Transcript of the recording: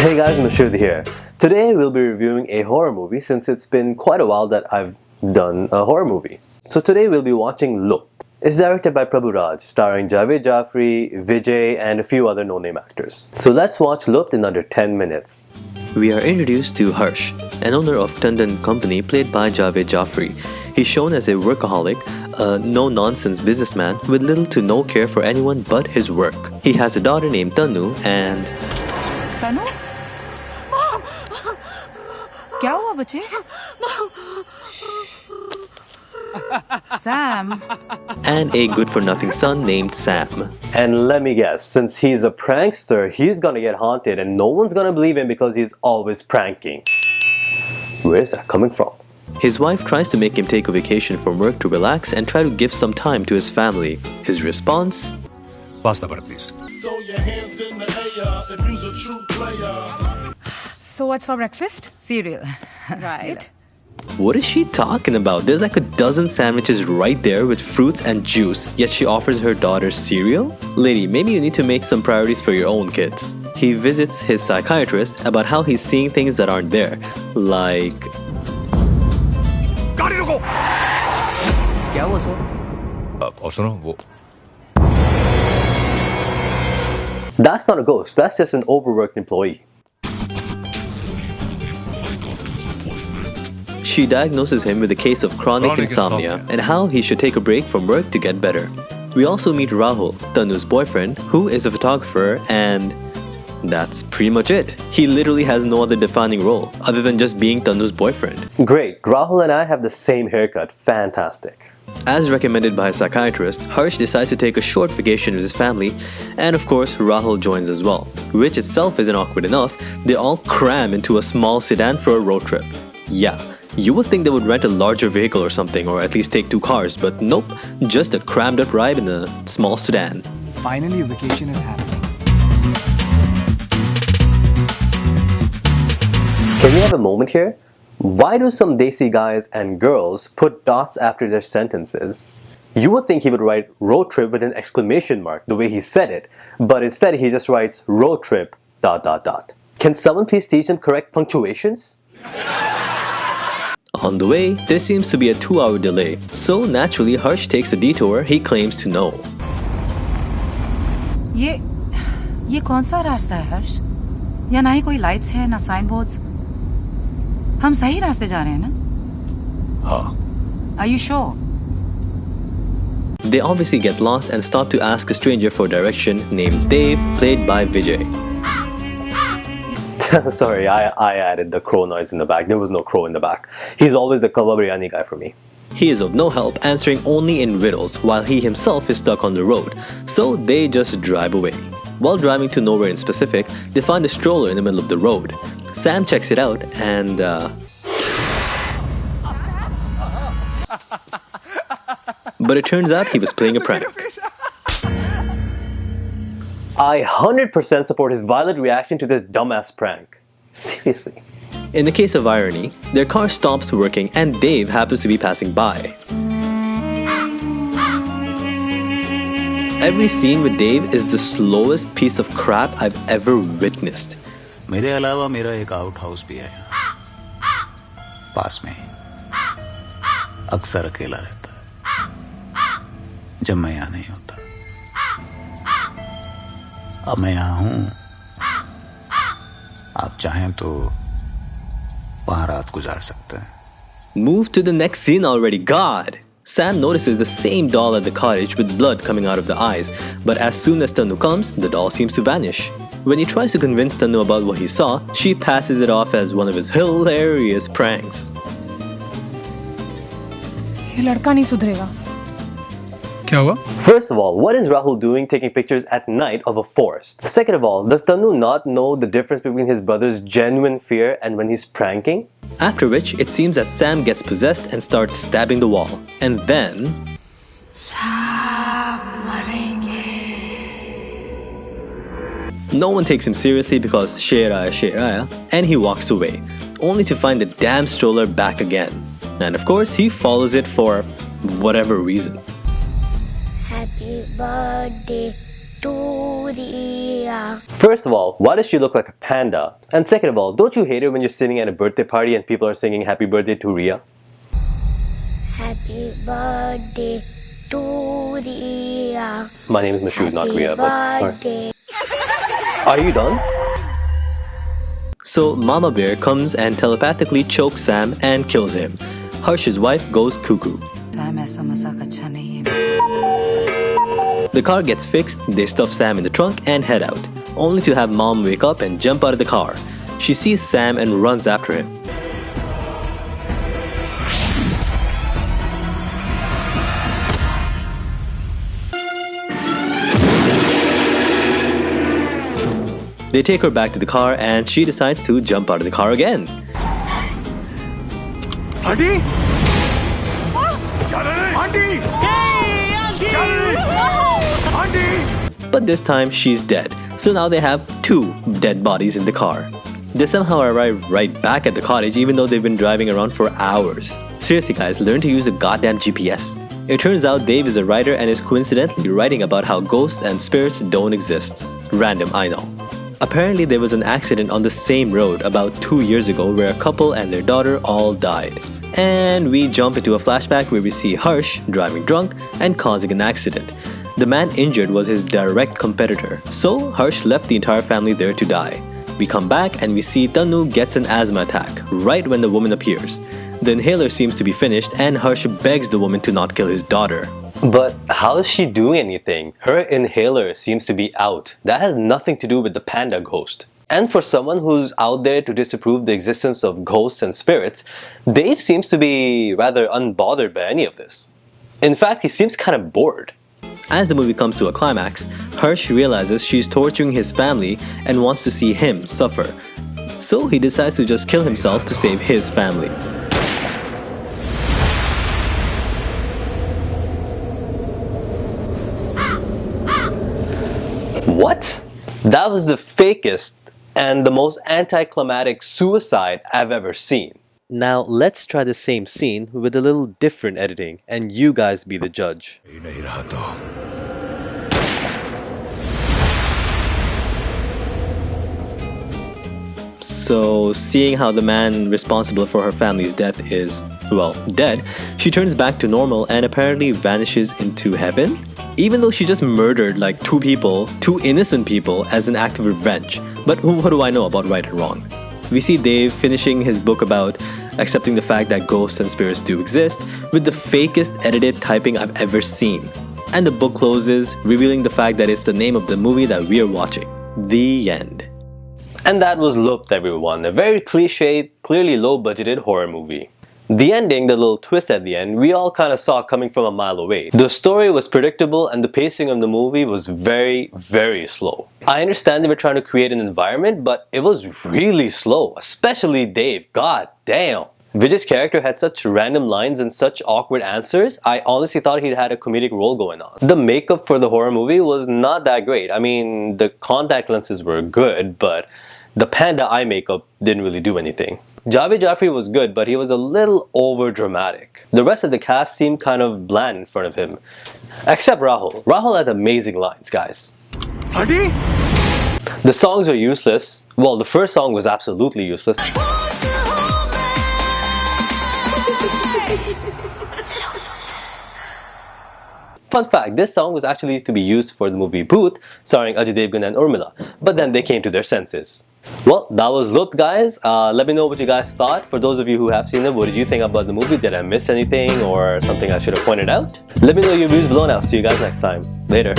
Hey guys, Mashud here. Today we'll be reviewing a horror movie since it's been quite a while that I've done a horror movie. So today we'll be watching Lupt. It's directed by Prabhu Raj, starring Javed Jaffrey, Vijay and a few other no-name actors. So let's watch Lupt in under 10 minutes. We are introduced to Harsh, an owner of Tandon Company played by Javed Jaffrey. He's shown as a workaholic, a no-nonsense businessman with little to no care for anyone but his work. He has a daughter named Tanu and... Tanu? Mom! क्या हुआ बच्चे? Sam. And a good-for-nothing son named Sam. And let me guess, since he's a prankster, he's gonna get haunted and no one's gonna believe him because he's always pranking. Where is that coming from? His wife tries to make him take a vacation from work to relax and try to give some time to his family. His response? Pasta butter, please. Throw your hands in the air if you's a true player. So what's for breakfast? Cereal. Right. What is she talking about? There's like a dozen sandwiches right there with fruits and juice, yet she offers her daughter cereal? Lady, maybe you need to make some priorities for your own kids. He visits his psychiatrist about how he's seeing things that aren't there, like... गाड़ी रुको। क्या हुआ sir? और सुनो वो That's not a ghost, that's just an overworked employee. She diagnoses him with a case of chronic insomnia and how he should take a break from work to get better. We also meet Rahul, Tanu's boyfriend, who is a photographer, and that's pretty much it. He literally has no other defining role other than just being Tanu's boyfriend. Great, Rahul and I have the same haircut. Fantastic. As recommended by a psychiatrist, Harsh decides to take a short vacation with his family, and of course Rahul joins as well. Which itself isn't awkward enough, they all cram into a small sedan for a road trip. Yeah, you would think they would rent a larger vehicle or something, or at least take 2 cars, but nope, just a crammed up ride in a small sedan. Finally, a vacation is happening. Can we have a moment here? Why do some desi guys and girls put dots after their sentences? You would think he would write road trip with an exclamation mark the way he said it, but instead he just writes road trip ... Can someone please teach him correct punctuations? On the way, there seems to be a 2-hour delay, so naturally Harsh takes a detour he claims to know. ये कौन सा रास्ता है हर्ष? या ना ही कोई lights है ना साइन बोर्ड्स? हम सही रास्ते जा रहे हैं ना? हाँ। Are you sure? They obviously get lost and stop to ask a stranger for direction named Dave, played by Vijay. Sorry, I added the crow noise in the back. There was no crow in the back. He's always the kebab biryani guy for me. He is of no help, answering only in riddles, while he himself is stuck on the road. So they just drive away. While driving to nowhere in specific, they find a stroller in the middle of the road. Sam checks it out and... But it turns out he was playing a prank. I 100% support his violent reaction to this dumbass prank. Seriously. In the case of irony, their car stops working and Dave happens to be passing by. Every scene with Dave is the slowest piece of crap I've ever witnessed. मेरे अलावा मेरा एक out house भी है पास में अक्सर अकेला रहता है जब मैं यहाँ नहीं होता अब मैं यहाँ हूँ आप चाहें तो वहाँ रात गुजार सकते हैं Move to the next scene already, God! Sam notices the same doll at the cottage with blood coming out of the eyes, but as soon as Tanu comes, the doll seems to vanish. When he tries to convince Tanu about what he saw, she passes it off as one of his hilarious pranks. ये लड़का नहीं सुधरेगा. क्या हुआ? First of all, what is Rahul doing taking pictures at night of a forest? Second of all, does Tanu not know the difference between his brother's genuine fear and when he's pranking? After which, it seems that Sam gets possessed and starts stabbing the wall. And then... No one takes him seriously because Sheraya, and he walks away, only to find the damn stroller back again. And of course, he follows it for whatever reason. Happy birthday First of all, why does she look like a panda? And second of all, don't you hate it when you're sitting at a birthday party and people are singing happy birthday to Ria? Happy birthday to Ria. My name is Mashood, not Ria, but... Birthday. Are you done? So Mama Bear comes and telepathically chokes Sam and kills him. Harsh's wife goes cuckoo. Sam ऐसा मजाक अच्छा नहीं है. The car gets fixed, they stuff Sam in the trunk and head out, only to have Mom wake up and jump out of the car. She sees Sam and runs after him. They take her back to the car and she decides to jump out of the car again. Auntie! Auntie! Auntie! But this time she's dead, so now they have 2 dead bodies in the car. They somehow arrive right back at the cottage even though they've been driving around for hours. Seriously guys, learn to use a goddamn GPS. It turns out Dave is a writer and is coincidentally writing about how ghosts and spirits don't exist. Random, I know. Apparently there was an accident on the same road about 2 years ago where a couple and their daughter all died. And we jump into a flashback where we see Harsh driving drunk and causing an accident. The man injured was his direct competitor, so Harsh left the entire family there to die. We come back and we see Tanu gets an asthma attack right when the woman appears. The inhaler seems to be finished and Harsh begs the woman to not kill his daughter. But how is she doing anything? Her inhaler seems to be out. That has nothing to do with the panda ghost. And for someone who's out there to disapprove the existence of ghosts and spirits, Dave seems to be rather unbothered by any of this. In fact, he seems kind of bored. As the movie comes to a climax, Harsh realizes she's torturing his family and wants to see him suffer. So he decides to just kill himself to save his family. What? That was the fakest and the most anticlimactic suicide I've ever seen. Now let's try the same scene with a little different editing and you guys be the judge. So, seeing how the man responsible for her family's death is, well, dead, she turns back to normal and apparently vanishes into heaven? Even though she just murdered like 2 people, 2 innocent people as an act of revenge. But what do I know about right and wrong? We see Dave finishing his book about accepting the fact that ghosts and spirits do exist with the fakest edited typing I've ever seen. And the book closes, revealing the fact that it's the name of the movie that we are watching. The end. And that was Lupt, everyone, a very cliched, clearly low-budgeted horror movie. The ending, the little twist at the end, we all kind of saw coming from a mile away. The story was predictable and the pacing of the movie was very, very slow. I understand they were trying to create an environment, but it was really slow, especially Dave. God damn! Vijay's character had such random lines and such awkward answers, I honestly thought he'd had a comedic role going on. The makeup for the horror movie was not that great. I mean, the contact lenses were good, but the panda eye makeup didn't really do anything. Javed Jaffrey was good, but he was a little over dramatic. The rest of the cast seemed kind of bland in front of him. Except Rahul. Rahul had amazing lines, guys. Auntie? The songs were useless. Well, the first song was absolutely useless. Fun fact, this song was actually to be used for the movie Booth, starring Ajay Devgan and Urmila, but then they came to their senses. Well, that was Lupt, guys. Let me know what you guys thought. For those of you who have seen it, what did you think about the movie? Did I miss anything or something I should have pointed out? Let me know your views below and I'll see you guys next time. Later.